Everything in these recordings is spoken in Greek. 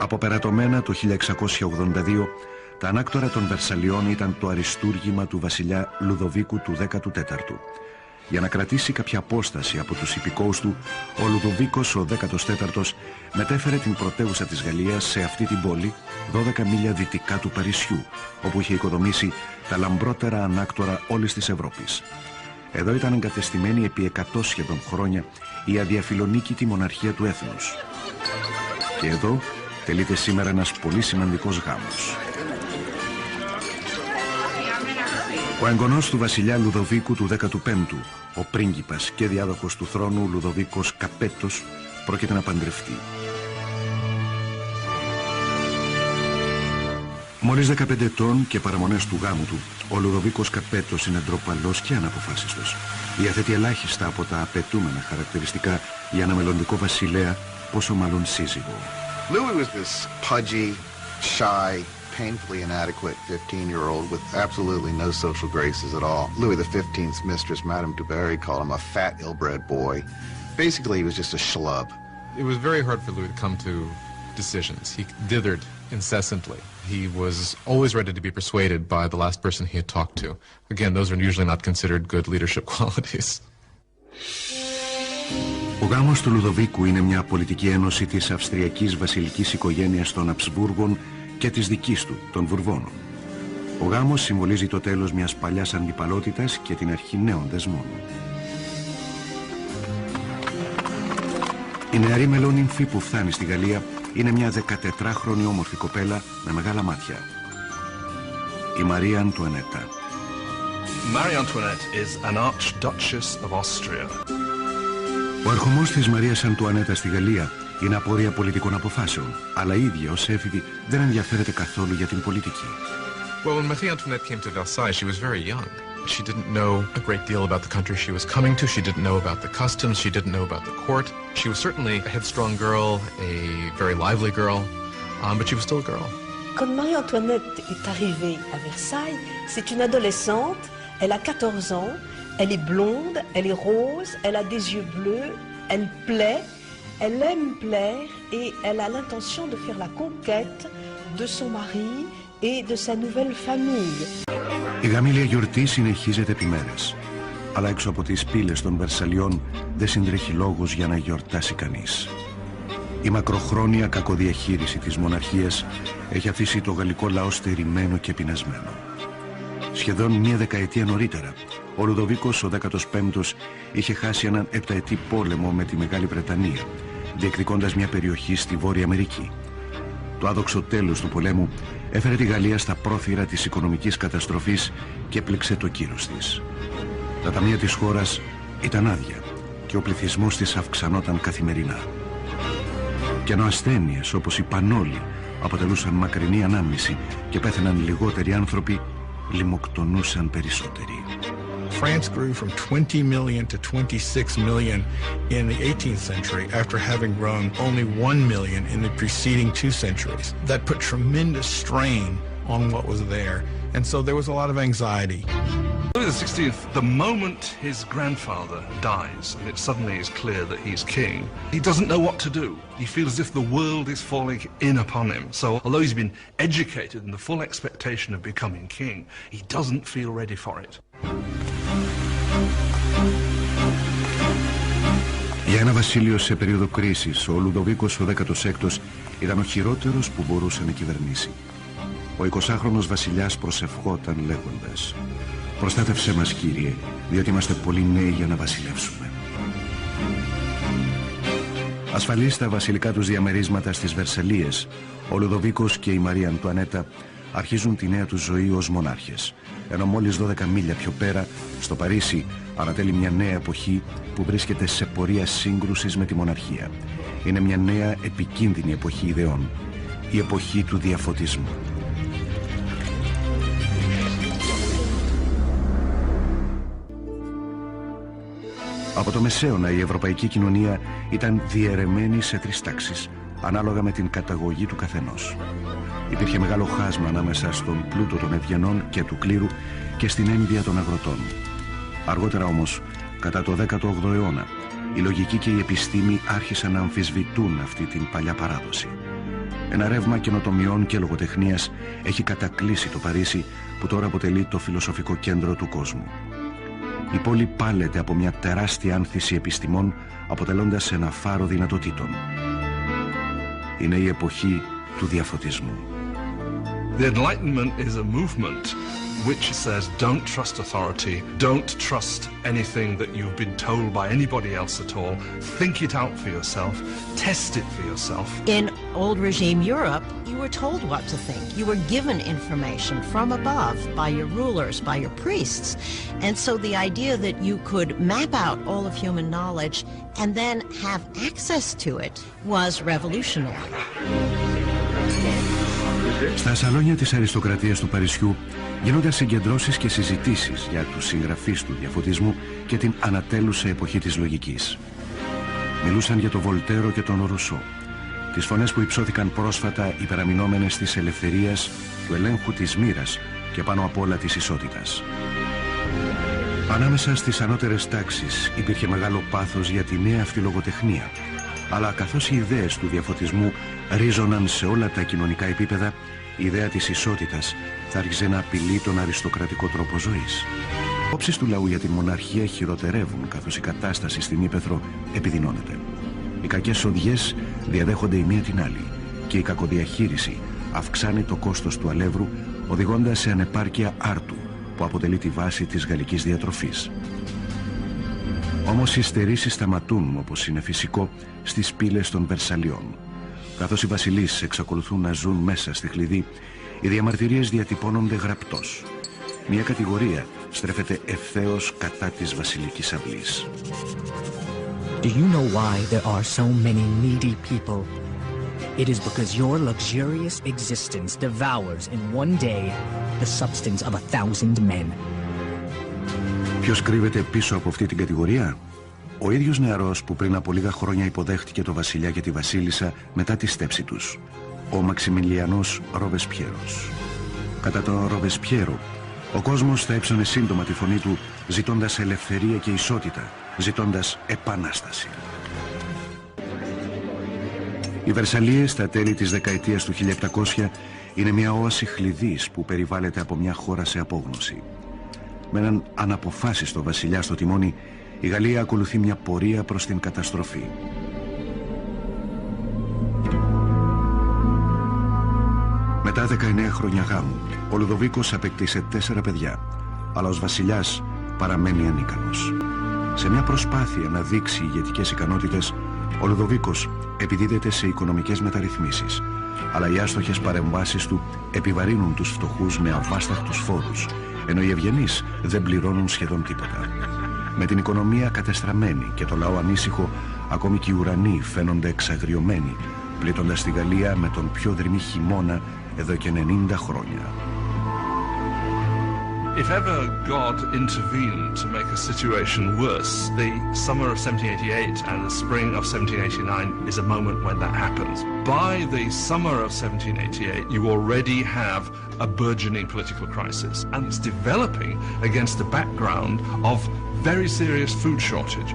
Αποπερατωμένα το 1682, τα ανάκτορα των Βερσαλιών ήταν το αριστούργημα του βασιλιά Λουδοβίκου του 14ου. Για να κρατήσει κάποια απόσταση από τους υπηκόους του, ο Λουδοβίκος ο 14ος μετέφερε την πρωτεύουσα της Γαλλίας σε αυτή την πόλη, 12 μίλια δυτικά του Παρισιού, όπου είχε οικοδομήσει τα λαμπρότερα ανάκτορα όλης της Ευρώπης. Εδώ ήταν εγκατεστημένη επί 100 σχεδόν χρόνια η αδιαφιλονίκητη μοναρχία του έθνους. Και εδώ τελείται σήμερα ένας πολύ σημαντικός γάμος. Ο εγγονός του βασιλιά Λουδοβίκου του 15ου, ο πρίγκιπας και διάδοχος του θρόνου Λουδοβίκος Καπέτος, πρόκειται να παντρευτεί. Μόλις 15 ετών και παραμονές του γάμου του, ο Λουδοβίκος Καπέτος είναι ντροπαλός και αναποφάσιστος. Διαθέτει ελάχιστα από τα απαιτούμενα χαρακτηριστικά για ένα μελλοντικό βασιλέα, πόσο μάλλον σύζυγο. Louis was this pudgy, shy, painfully inadequate 15-year-old with absolutely no social graces at all. Louis XV's mistress, Madame du Barry, called him a fat, ill-bred boy. Basically, he was just a schlub. It was very hard for Louis to come to decisions. He dithered incessantly. He was always ready to be persuaded by the last person he had talked to. Again, those are usually not considered good leadership qualities. Ο γάμος του Λουδοβίκου είναι μια πολιτική ένωση της αυστριακής βασιλικής οικογένειας των Αψβούργων και της δικής του, των Βουρβώνων. Ο γάμος συμβολίζει το τέλος μιας παλιάς αντιπαλότητας και την αρχή νέων δεσμών. Η νεαρή μελόνυμφη που φτάνει στη Γαλλία είναι μια 14χρονη όμορφη κοπέλα με μεγάλα μάτια. Η Μαρία Αντουανέτα. Marie Antoinette is an Archduchess of Austria. Ο ερχομός της Μαρίας Αντουανέτα στη Γαλλία είναι απόρρια πολιτικών αποφάσεων, αλλά η ίδια ως έφηβη δεν ενδιαφέρεται καθόλου για την πολιτική. Well, when Marie Antoinette came to Versailles, she was very young. She didn't know a great deal about the country she was coming to. She didn't know about the customs. She didn't know about the court. She was certainly a headstrong girl, a very lively girl, but she was still a girl. Quand Marie-Antoinette est arrivée à Versailles, c'est une adolescente, elle a 14 ans, elle est blonde, elle est rose, elle a des yeux bleus, elle plaît, elle aime plaire et elle a l'intention de faire la conquête de son mari et de sa nouvelle famille. Η γαμήλια γιορτή συνεχίζεται επί μέρες, αλλά έξω από τις πύλες των Βερσαλιών δεν συντρέχει λόγος για να γιορτάσει κανείς. Η μακροχρόνια κακοδιαχείριση της μοναρχίας έχει αφήσει το γαλλικό λαό στερημένο και πεινασμένο. Σχεδόν μια δεκαετία νωρίτερα, ο Λουδοβίκος ο 15ος είχε χάσει έναν 7ετή πόλεμο με τη Μεγάλη Βρετανία, διεκδικώντας μια περιοχή στη Βόρεια Αμερική. Το άδοξο τέλος του πολέμου έφερε τη Γαλλία στα πρόθυρα της οικονομικής καταστροφής και έπληξε το κύρος της. Τα ταμεία της χώρας ήταν άδεια και ο πληθυσμός της αυξανόταν καθημερινά. Και ενώ ασθένειες όπως η πανόλη αποτελούσαν μακρινή ανάμνηση και πέθαιναν λιγότεροι άνθρωποι, λιμοκτονούσαν περισσότεροι. France grew from 20 million to 26 million in the 18th century after having grown only 1 million in the preceding 2 centuries. That put tremendous strain on what was there, and so there was a lot of anxiety. Louis XVI, the moment his grandfather dies and it suddenly is clear that he's king, he doesn't know what to do. He feels as if the world is falling in upon him. So although he's been educated in the full expectation of becoming king, he doesn't feel ready for it. Για ένα βασίλειο σε περίοδο κρίσης, ο Λουδοβίκος ο 16ος ήταν ο χειρότερος που μπορούσε να κυβερνήσει. Ο 20χρονος βασιλιάς προσευχόταν λέγοντας: «Προστάτευσέ μας, Κύριε, διότι είμαστε πολύ νέοι για να βασιλεύσουμε». Ασφαλείς στα βασιλικά τους διαμερίσματα στις Βερσαλίες, ο Λουδοβίκος και η Μαρία Αντουανέτα αρχίζουν τη νέα τους ζωή ως μονάρχες, ενώ μόλις 12 μίλια πιο πέρα, στο Παρίσι, ανατέλει μια νέα εποχή που βρίσκεται σε πορεία σύγκρουσης με τη μοναρχία. Είναι μια νέα επικίνδυνη εποχή ιδεών, η εποχή του διαφωτισμού. Από το Μεσαίωνα η ευρωπαϊκή κοινωνία ήταν διαιρεμένη σε 3 τάξεις, ανάλογα με την καταγωγή του καθενός. Υπήρχε μεγάλο χάσμα ανάμεσα στον πλούτο των ευγενών και του κλήρου και στην ένδια των αγροτών. Αργότερα όμως, κατά το 18ο αιώνα, η λογική και η επιστήμη άρχισαν να αμφισβητούν αυτή την παλιά παράδοση. Ένα ρεύμα καινοτομιών και λογοτεχνίας έχει κατακλείσει το Παρίσι, που τώρα αποτελεί το φιλοσοφικό κέντρο του κόσμου. Η πόλη πάλεται από μια τεράστια άνθηση επιστημών, αποτελώντας ένα φάρο δυνατοτήτων. Είναι η εποχή του διαφωτισμού. The Enlightenment is a movement which says don't trust authority, don't trust anything that you've been told by anybody else at all. Think it out for yourself, test it for yourself. In old regime Europe, you were told what to think. You were given information from above by your rulers, by your priests. And so the idea that you could map out all of human knowledge and then have access to it was revolutionary. Στα σαλόνια της αριστοκρατίας του Παρισιού γίνονταν συγκεντρώσεις και συζητήσεις για τους συγγραφείς του διαφωτισμού και την ανατέλουσα εποχή της λογικής. Μιλούσαν για τον Βολτέρο και τον Ρουσό, τις φωνές που υψώθηκαν πρόσφατα υπεραμεινόμενες της ελευθερίας, του ελέγχου της μοίρας και πάνω απ' όλα της ισότητας. Ανάμεσα στις ανώτερες τάξεις υπήρχε μεγάλο πάθος για τη νέα αυτή λογοτεχνία, αλλά καθώς οι ιδέες του διαφωτισμού ρίζωναν σε όλα τα κοινωνικά επίπεδα, η ιδέα της ισότητας θα άρχιζε να απειλεί τον αριστοκρατικό τρόπο ζωής. Οι όψεις του λαού για την μοναρχία χειροτερεύουν, καθώς η κατάσταση στην ύπαιθρο επιδεινώνεται. Οι κακές οδιές διαδέχονται η μία την άλλη και η κακοδιαχείριση αυξάνει το κόστος του αλεύρου, οδηγώντας σε ανεπάρκεια άρτου, που αποτελεί τη βάση της γαλλικής διατροφής. Όμως οι στερήσεις σταματούν, όπως είναι φυσικό, στις πύλες των Βερσαλιών. Καθώς οι βασιλείς εξακολουθούν να ζουν μέσα στη χλειδί, οι διαμαρτυρίες διατυπώνονται γραπτός. Μια κατηγορία στρέφεται ευθέως κατά της βασιλικής αυλής. Do you know why there are so many needy people? It is because your luxurious existence devours in one day the substance of 1,000 men. Ποιος κρύβεται πίσω από αυτή την κατηγορία? Ο ίδιος νεαρός που πριν από λίγα χρόνια υποδέχτηκε το βασιλιά και τη βασίλισσα μετά τη στέψη τους, ο Μαξιμιλιανός Ροβεσπιέρος. Κατά τον Ροβεσπιέρο, ο κόσμος θα έψωνε σύντομα τη φωνή του, ζητώντας ελευθερία και ισότητα, ζητώντας επανάσταση. Οι Βερσαλίες στα τέλη της δεκαετίας του 1700 είναι μια όαση χλειδής που περιβάλλεται από μια χώρα σε απόγνωση. Με έναν αναποφάσιστο βασιλιά στο τιμόνι, η Γαλλία ακολουθεί μια πορεία προς την καταστροφή. Μετά 19 χρόνια γάμου, ο Λουδοβίκος απεκτήσε 4 παιδιά, αλλά ως βασιλιάς παραμένει ανίκανος. Σε μια προσπάθεια να δείξει ηγετικές ικανότητες, ο Λουδοβίκος επιδίδεται σε οικονομικές μεταρρυθμίσεις, αλλά οι άστοχες παρεμβάσεις του επιβαρύνουν τους φτωχούς με αβάσταχτους φόρους, ενώ οι ευγενείς δεν πληρώνουν σχεδόν τίποτα. Με την οικονομία κατεστραμμένη και το λαό ανήσυχο, ακόμη και οι ουρανοί φαίνονται εξαγριωμένοι, πλήττοντας τη Γαλλία με τον πιο δρυμή χειμώνα εδώ και 90 χρόνια. If ever God intervened to make a situation worse, the summer of 1788 and the spring of 1789 is a moment when that happens. By the summer of 1788, you already have a burgeoning political crisis, and it's developing against the background of very serious food shortage.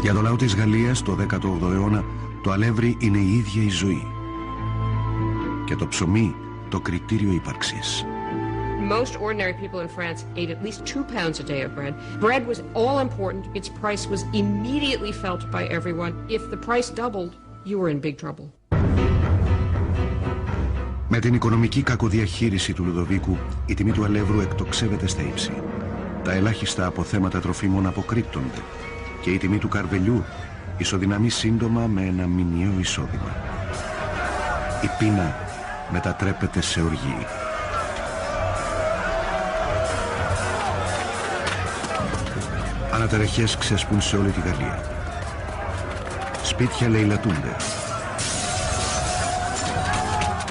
Για το λαό της Γαλλίας το 18ο αιώνα, το αλεύρι είναι η ίδια η ζωή. Και το ψωμί το κριτήριο ύπαρξης. Most ordinary people in France ate at least 2 pounds a day of bread. Bread was all important. Its price was immediately felt by everyone. If the price doubled, you were in big trouble. Με την οικονομική κακοδιαχείριση του Λουδοβίκου, η τιμή του αλεύρου εκτοξεύεται στα ύψη. Τα ελάχιστα αποθέματα τροφίμων αποκρύπτονται και η τιμή του καρβελιού ισοδυναμεί σύντομα με ένα μηνιαίο εισόδημα. Η πείνα μετατρέπεται σε οργή. Αναταραχές ξεσπούν σε όλη τη Γαλλία. Σπίτια λαιλατούνται.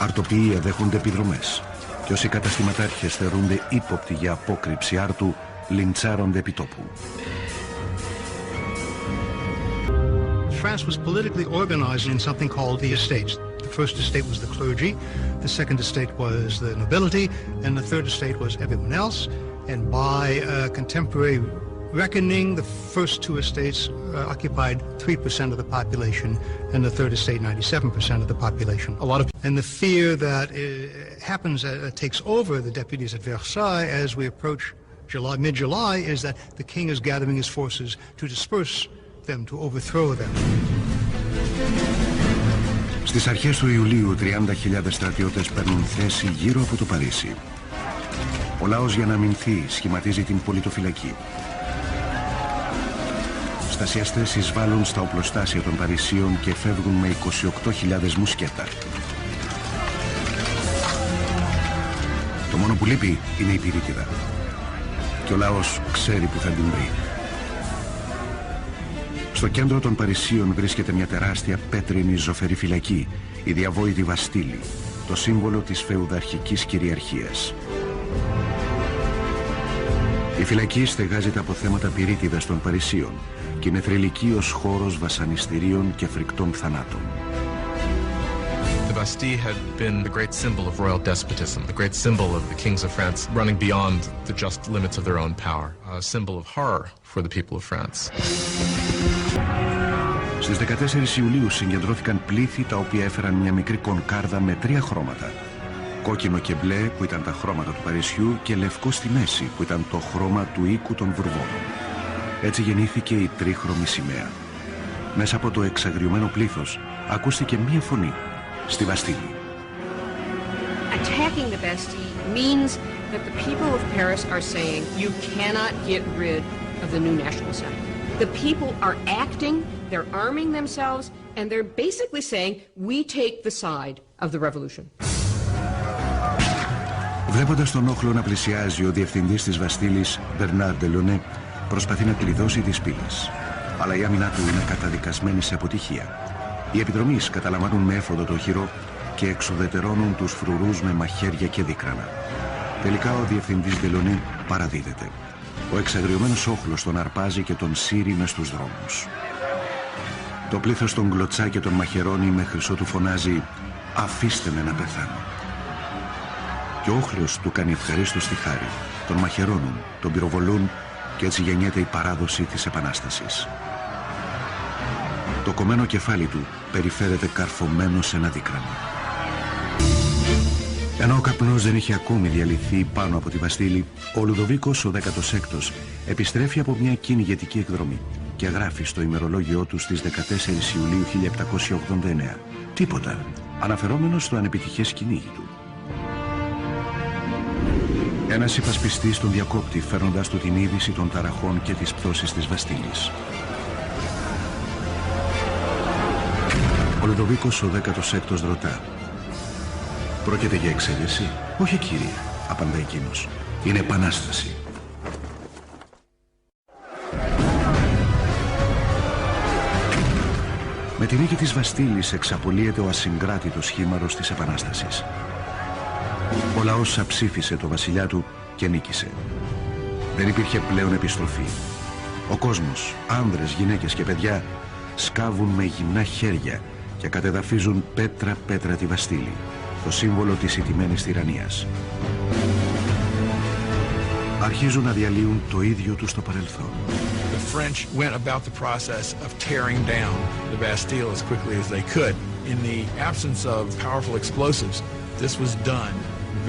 Αρτοποιοί δέχονται επιδρομές. Και όσοι καταστηματάρχες θεωρούνται ύποπτοι για απόκρυψη άρτου, λιντσάρονται επί τόπου. France was politically organized in something called the estates. The first estate was the clergy, the second estate was the nobility, and the third estate was everyone else. And by contemporary reckoning, the first two estates occupied 3% of the population, and the third estate 97% of the population. And the fear that takes over the deputies at Versailles as we approach mid-July is that the king is gathering his forces to disperse them, to overthrow them. Στις αρχές του Ιουλίου 30.000 στρατιώτες παίρνουν θέση γύρω από το Παρίσι. Ο λαός για να αμυνθεί σχηματίζει την πολιτοφυλακή. Στασιαστές εισβάλλουν στα οπλοστάσια των Παρισίων και φεύγουν με 28.000 μουσκέτα. Το μόνο που λείπει είναι η πυρίτιδα. Και ο λαός ξέρει που θα την βρει. Στο κέντρο των Παρισίων βρίσκεται μια τεράστια πέτρινη ζωφερή φυλακή, η διαβόητη Βαστίλη, το σύμβολο της φεουδαρχικής κυριαρχίας. Η φυλακή στεγάζεται από θέματα πυρίτιδας των Παρισίων και είναι θρυλική ως χώρος βασανιστήριων και φρικτών θανάτων. The Bastille had been the great symbol of royal despotism, the great symbol of the kings of France running beyond the just limits of their own power, a symbol of horror for the people of France. Στις 14 Ιουλίου συγκεντρώθηκαν πλήθη τα οποία έφεραν μια μικρή κονκάρδα με 3 χρώματα. Κόκκινο και μπλε που ήταν τα χρώματα του Παρισιού και λευκό στη μέση που ήταν το χρώμα του οίκου των Βουρβώνων. Έτσι γεννήθηκε η τρίχρωμη σημαία. Μέσα από το εξαγριωμένο πλήθος ακούστηκε μία φωνή. Στη Βαστίλη. Attacking the Bastille means that the people of Paris are saying you cannot get rid of the new National Assembly. The people are acting, they're arming themselves, and they're basically saying we take the side of the revolution. Βλέποντας τον όχλο να πλησιάζει, ο διευθυντής της Βαστίλης, Μπερνάρ Ντελονέ, προσπαθεί να κλειδώσει τις πύλες. Αλλά η άμυνά του είναι καταδικασμένη σε αποτυχία. Οι επιδρομείς καταλαμβάνουν με έφοδο το χειρό και εξουδετερώνουν τους φρουρούς με μαχαίρια και δίκρανα. Τελικά ο διευθυντής Ντελονέ παραδίδεται. Ο εξαγριωμένος όχλος τον αρπάζει και τον σύρει μες στους δρόμους. Το πλήθος τον γκλωτσά και τον μαχαιρώνει μέχρι ότου φωνάζει «Αφήστε με να πεθάνω». Και ο όχλος του κάνει ευχαρίστως τη χάρη. Τον μαχαιρώνουν, τον πυροβολούν και έτσι γεννιέται η παράδοση της Επανάστασης. Το κομμένο κεφάλι του περιφέρεται καρφωμένο σε ένα δίκρανο. Ενώ ο καπνός δεν είχε ακόμη διαλυθεί πάνω από τη Βαστίλη, ο Λουδοβίκος ο 16ος επιστρέφει από μια κυνηγετική εκδρομή και γράφει στο ημερολόγιό του στις 14 Ιουλίου 1789 τίποτα, αναφερόμενος στο ανεπιτυχές κυνήγι του. Ένας υπασπιστής τον διακόπτει φέρνοντας του την είδηση των ταραχών και της πτώσης της Βαστίλης. Ο Λουδοβίκος ο 16ος ρωτά «Πρόκειται για εξαίρεση?» «Όχι κύριε», απαντά εκείνος, «είναι επανάσταση». Με τη νίκη της Βαστίλης εξαπολύεται ο ασυγκράτητος χήμαρος της Επανάστασης. Ο λαός αψήφισε το βασιλιά του και νίκησε. Δεν υπήρχε πλέον επιστροφή. Ο κόσμος, άνδρες, γυναίκες και παιδιά σκάβουν με γυμνά χέρια και κατεδαφίζουν πέτρα-πέτρα τη Βαστίλη, το σύμβολο της ηττημένης τυραννίας. Αρχίζουν να διαλύουν το ίδιο τους το παρελθόν. The French went about the process of tearing down the Bastille as quickly as they could. In the absence of powerful explosives, this was done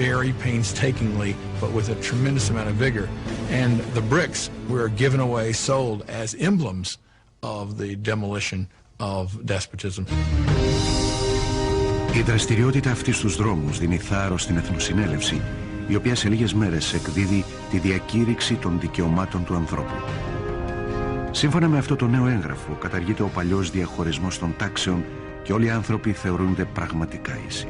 very painstakingly, but with a tremendous amount of vigor. And the bricks were given away, sold as emblems of the demolition of despotism. Η δραστηριότητα αυτή στους δρόμους δίνει θάρρος στην Εθνοσυνέλευση, η οποία σε λίγες μέρες εκδίδει τη διακήρυξη των δικαιωμάτων του ανθρώπου. Σύμφωνα με αυτό το νέο έγγραφο, καταργείται ο παλιός διαχωρισμός των τάξεων και όλοι οι άνθρωποι θεωρούνται πραγματικά ίσοι.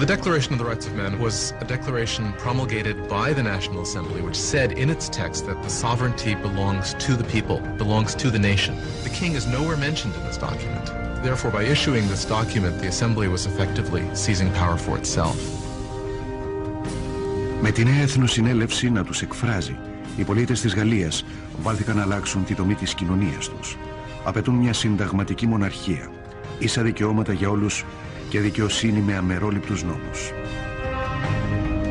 The Declaration of the Rights of Man was a declaration promulgated by the National Assembly, which said in its text that the sovereignty belongs to the people, belongs to the nation. The king is nowhere mentioned in this document. Therefore, by issuing this document, the Assembly was effectively seizing power for itself. Με τη νέα Εθνοσυνέλευση να τους εκφράζει, οι πολίτες της Γαλλίας βάλθηκαν να αλλάξουν τη δομή της κοινωνίας τους. Απαιτούν μια συνταγματική μοναρχία, ίσα δικαιώματα για όλους και δικαιοσύνη με αμερόληπτους νόμους.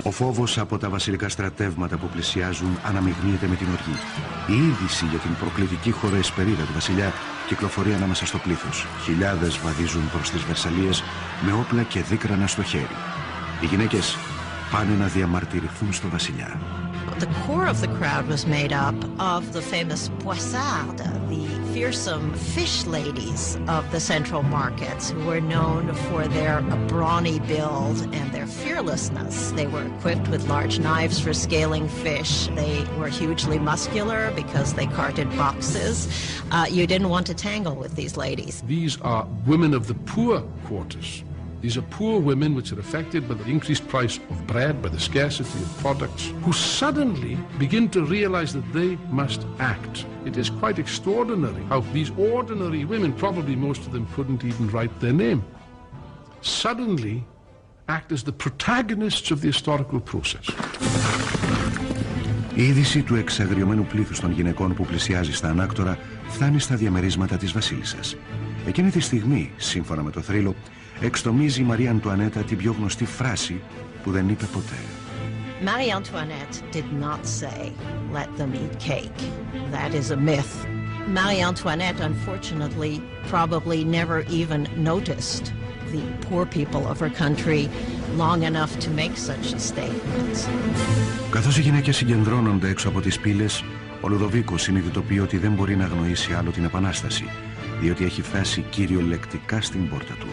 Ο φόβος από τα βασιλικά στρατεύματα που πλησιάζουν αναμειγνύεται με την οργή. Η είδηση για την προκλητική χωροεσπερίδα του βασιλιά κυκλοφορεί ανάμεσα στο πλήθος. Χιλιάδες βαδίζουν προς τις Βερσαλίες με όπλα και δίκρανα στο χέρι. Οι γυναίκες πάνε να διαμαρτυρηθούν στο βασιλιά. The core of the crowd was made up of the famous poissardes, the fearsome fish ladies of the central markets, who were known for their brawny build and their fearlessness. They were equipped with large knives for scaling fish. They were hugely muscular because they carted boxes. You didn't want to tangle with these ladies. These are women of the poor quarters. These are poor women which are affected by the increased price of bread, by the scarcity of products, who suddenly begin to realize that they must act. It is quite extraordinary how these ordinary women, probably most of them couldn't even write their name, suddenly act as the protagonists of the historical process. Η είδηση του εξαγριωμένου πλήθους των γυναικών που πλησιάζει στα ανάκτορα φτάνει στα διαμερίσματα της βασίλισσας. Εκείνη τη στιγμή, σύμφωνα με το θρύλο, εξτομίζει η Μαρία Αντουανέτα την πιο γνωστή φράση που δεν είπε ποτέ. Marie Antoinette did not say, "Let them eat cake." That is a myth. Marie Antoinette, unfortunately, probably never even noticed the poor people of her country long enough to make such statements. Καθώς οι γυναίκες συγκεντρώνονται έξω από τις πύλες, ο Λουδοβίκος συνειδητοποιεί ότι δεν μπορεί να αγνοήσει άλλο την Επανάσταση, διότι έχει φτάσει κυριολεκτικά στην πόρτα του.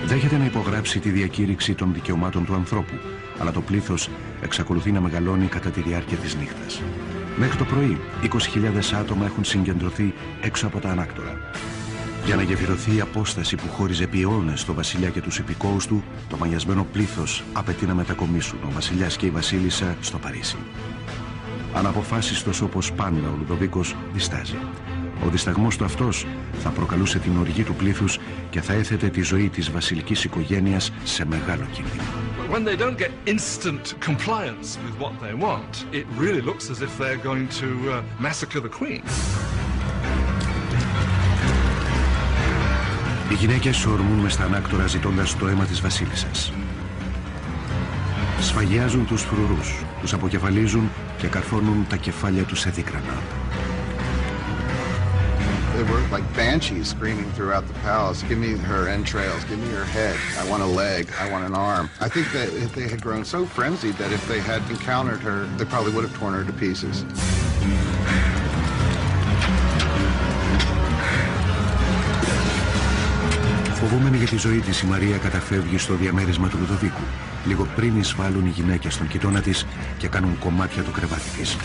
Δέχεται να υπογράψει τη διακήρυξη των δικαιωμάτων του ανθρώπου, αλλά το πλήθος εξακολουθεί να μεγαλώνει κατά τη διάρκεια της νύχτας. Μέχρι το πρωί, 20.000 άτομα έχουν συγκεντρωθεί έξω από τα ανάκτορα. Για να γεφυρωθεί η απόσταση που χώριζε επί αιώνες το βασιλιά και τους υπηκόους του, το μανιασμένο πλήθος απαιτεί να μετακομίσουν ο βασιλιάς και η βασίλισσα στο Παρίσι. Αναποφάσιστος όπως πάντα, ο Λουδοβίκος διστάζει. Ο δισταγμός του αυτός θα προκαλούσε την οργή του πλήθους και θα έθετε τη ζωή της βασιλικής οικογένειας σε μεγάλο κίνδυνο. When they don't get instant compliance with what they want, it really looks as if they're going to massacre the queen. Οι γυναίκες ορμούν μες στα ανάκτορα ζητώντας το αίμα της βασίλισσας. Σφαγιάζουν τους φρουρούς, τους αποκεφαλίζουν και καρφώνουν τα κεφάλια τους σε δίκρανα. They were like banshees screaming throughout the palace, "Give me her entrails, give me her head, I want a leg, I want an arm." I think that if they had grown so frenzied that if they had encountered her, they probably would have torn her to pieces. Φοβούμενη για τη ζωή της, η Μαρία καταφεύγει στο διαμέρισμα του Λουδοβίκου, λίγο πριν εισβάλλουν οι γυναίκες στον κοιτώνα της και κάνουν κομμάτια το κρεβάτι της.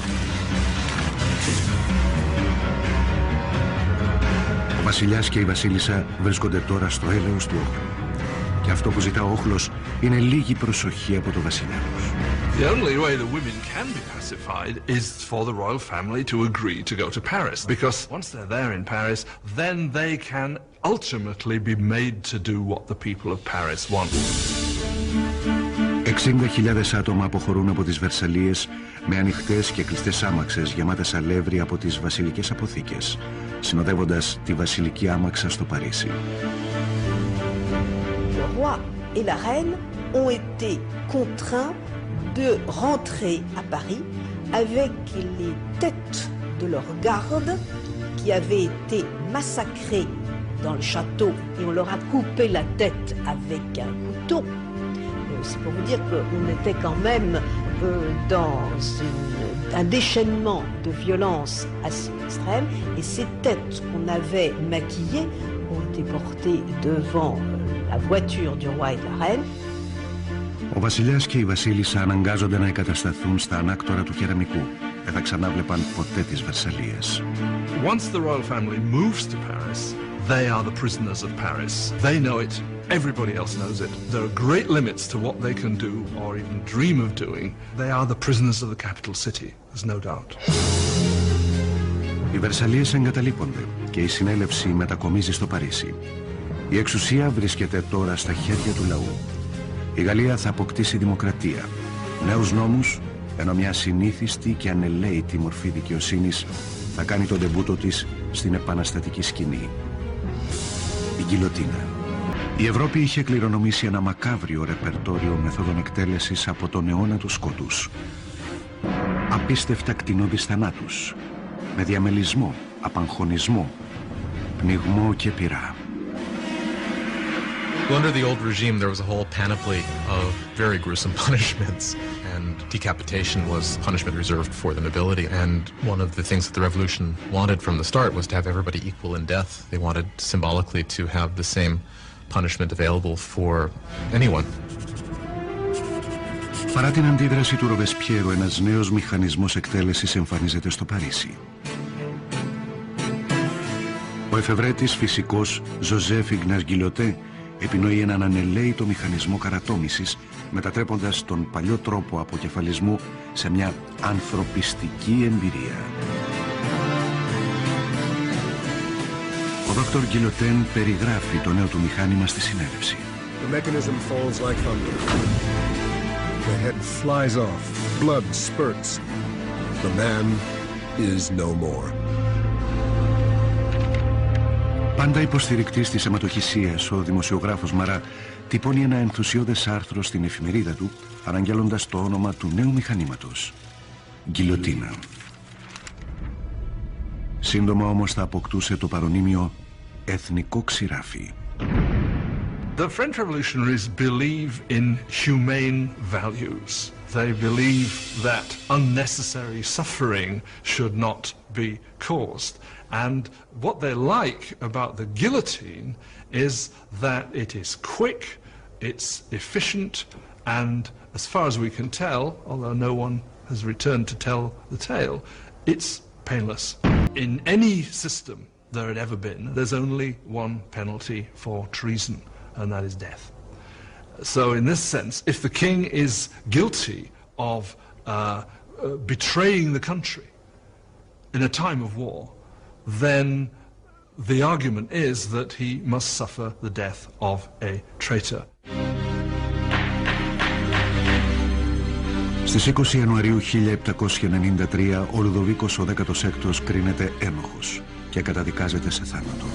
Ο βασιλιάς και η βασίλισσα βρίσκονται τώρα στο έλεος του όχλου. Και αυτό που ζητά ο όχλος είναι λίγη προσοχή από το βασιλιά τους. The only way the women can be pacified is for the royal family to agree to go to Paris. Because once they're there in Paris, then they can ultimately be made to do what the people of Paris want. 60.000 άτομα αποχωρούν από τις Βερσαλίες με ανοιχτές και κλειστές άμαξες γεμάτες αλεύρι από τις βασιλικές αποθήκες, συνοδεύοντας τη βασιλική άμαξα στο Παρίσι. Le roi et la reine ont été contraints de rentrer à Paris avec les têtes de leurs gardes qui avaient été massacrés dans le château et on leur a coupé la tête avec un couteau. C'est pour vous dire qu'on était quand même dans un déchaînement de violence assez extrême et ces têtes qu'on avait maquillées ont été portées devant la voiture du roi et de la reine. Ο βασιλιάς και η βασίλισσα αναγκάζονται να εγκατασταθούν στα ανάκτορα του κεραμικού. Δεν θα ξανάβλεπαν ποτέ τις Βερσαλίες. Once the royal family moves to Paris, they are the prisoners of Paris. They know it. Everybody else knows it. There are great limits to what they can do or even dream of doing. They are the prisoners of the capital city. There's no doubt. Οι Βερσαλίες εγκαταλείπονται και η συνέλευση μετακομίζει στο Παρίσι. Η εξουσία βρίσκεται τώρα στα χέρια του λαού. Η Γαλλία θα αποκτήσει δημοκρατία, νέους νόμους, ενώ μια συνήθιστη και ανελαίητη μορφή δικαιοσύνης θα κάνει τον ντεμπούτο της στην επαναστατική σκηνή. Η γκιλοτίνα. Η Ευρώπη είχε κληρονομήσει ένα μακάβριο ρεπερτόριο μεθόδων εκτέλεσης από τον αιώνα του σκότους. Απίστευτα κτηνώδεις θανάτους, με διαμελισμό, απαγχωνισμό, πνιγμό και πυρά. Well, under the old regime, there was a whole panoply of very gruesome punishments, and decapitation was punishment reserved for the nobility. And one of the things that the revolution wanted from the start was to have everybody equal in death. They wanted symbolically to have the same punishment available for anyone. Παρά την αντίδραση του Ροβεσπιέρου, ένας νέος μηχανισμός εκτέλεσης εμφανίζεται στο Παρίσι. Ο εφευρέτης φυσικός Ζωζέφ Ιγνάς Γκιλιωτέ επινοεί έναν ανελαίητο μηχανισμό καρατόμησης, μετατρέποντας τον παλιό τρόπο αποκεφαλισμού σε μια ανθρωπιστική εμπειρία. Ο Δόκτωρ Γκιλιωτέν περιγράφει το νέο του μηχάνημα στη συνέλευση. The mechanism falls like thunder. The head flies off. Blood spurts. The man is no more. Πάντα υποστηρικτής της αιματοχυσίας, ο δημοσιογράφος Μαρά τυπώνει ένα ενθουσιώδες άρθρο στην εφημερίδα του, αναγγέλλοντας το όνομα του νέου μηχανήματος, γκιλιοτίνα. Σύντομα όμως θα αποκτούσε το παρονίμιο εθνικό ξηράφι. The French revolutionaries believe in humane values. They believe that unnecessary suffering should not be caused. And what they like about the guillotine is that it is quick, it's efficient, and as far as we can tell, although no one has returned to tell the tale, it's painless. In any system there had ever been, there's only one penalty for treason, and that is death. So in this sense, if the king is guilty of betraying the country in a time of war, then the argument is that he must suffer the death of a traitor. Στις 20 Ιανουαρίου 1793 ο Λουδοβίκος ο 16ος κρίνεται ένοχος και καταδικάζεται σε θάνατο.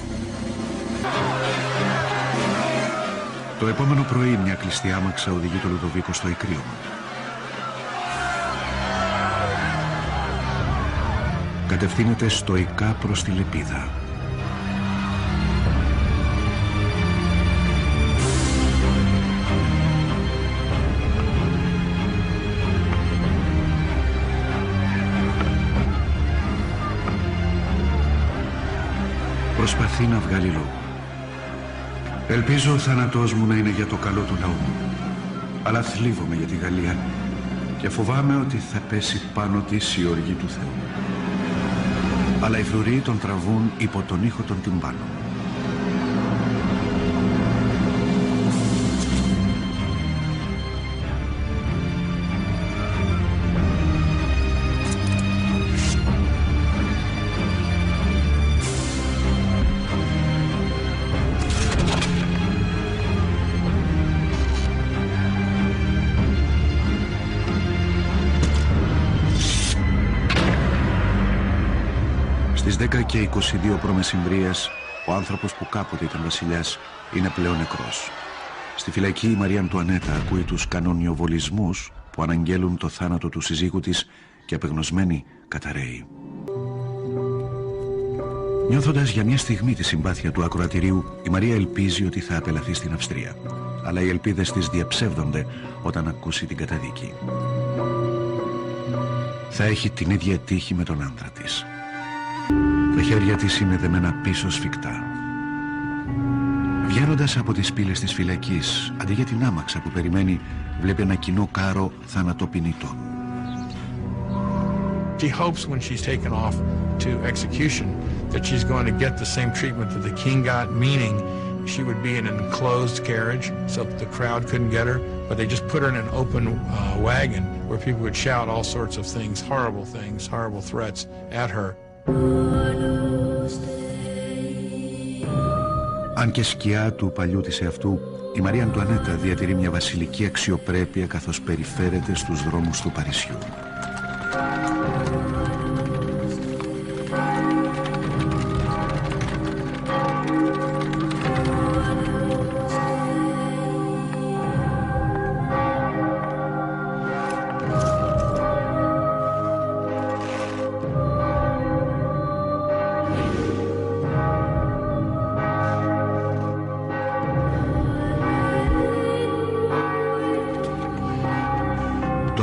Το επόμενο πρωί μια κλειστή άμαξα οδηγεί τον Λουδοβίκο στο εκρίωμα. Κατευθύνεται στοικά προς τη Λεπίδα. Προσπαθεί να βγάλει λόγο. Ελπίζω ο θάνατός μου να είναι για το καλό του λαού μου, αλλά θλίβομαι για τη Γαλλία και φοβάμαι ότι θα πέσει πάνω της η οργή του Θεού. Αλλά οι φρουροί τον τραβούν υπό τον ήχο των τυμπάνων. Στις 10 και 22 π.Μ. ο άνθρωπος που κάποτε ήταν βασιλιάς είναι πλέον νεκρός. Στη φυλακή η Μαρία Αντουανέτα ακούει τους κανονιοβολισμούς που αναγγέλουν το θάνατο του συζύγου της και απεγνωσμένη καταραίει. Νιώθοντας για μια στιγμή τη συμπάθεια του ακροατηρίου, η Μαρία ελπίζει ότι θα απελαθεί στην Αυστρία. Αλλά οι ελπίδες της διαψεύδονται όταν ακούσει την καταδίκη. Θα έχει την ίδια τύχη με τον άντρα της. Τα χέρια της είναι δεμένα πίσω σφιχτά. Βγαίνοντας από τις πύλες της φυλακής, αντί για την άμαξα που περιμένει, βλέπει ένα κοινό κάρο θανατοποινητών. She hopes when she's taken off to execution that she's going to get the same treatment that the king got, meaning she would be in an enclosed carriage so that the crowd couldn't get her, but they just put her in an open wagon where people would shout all sorts of things, horrible threats at her. Αν και σκιά του παλιού της εαυτού, η Μαρία Αντουανέτα διατηρεί μια βασιλική αξιοπρέπεια καθώς περιφέρεται στους δρόμους του Παρισιού.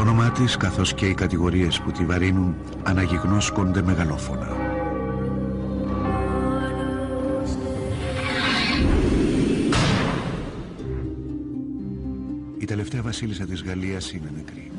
Το όνομά της, καθώς και οι κατηγορίες που τη βαρύνουν, αναγιγνώσκονται μεγαλόφωνα. Η τελευταία βασίλισσα της Γαλλίας είναι νεκρή.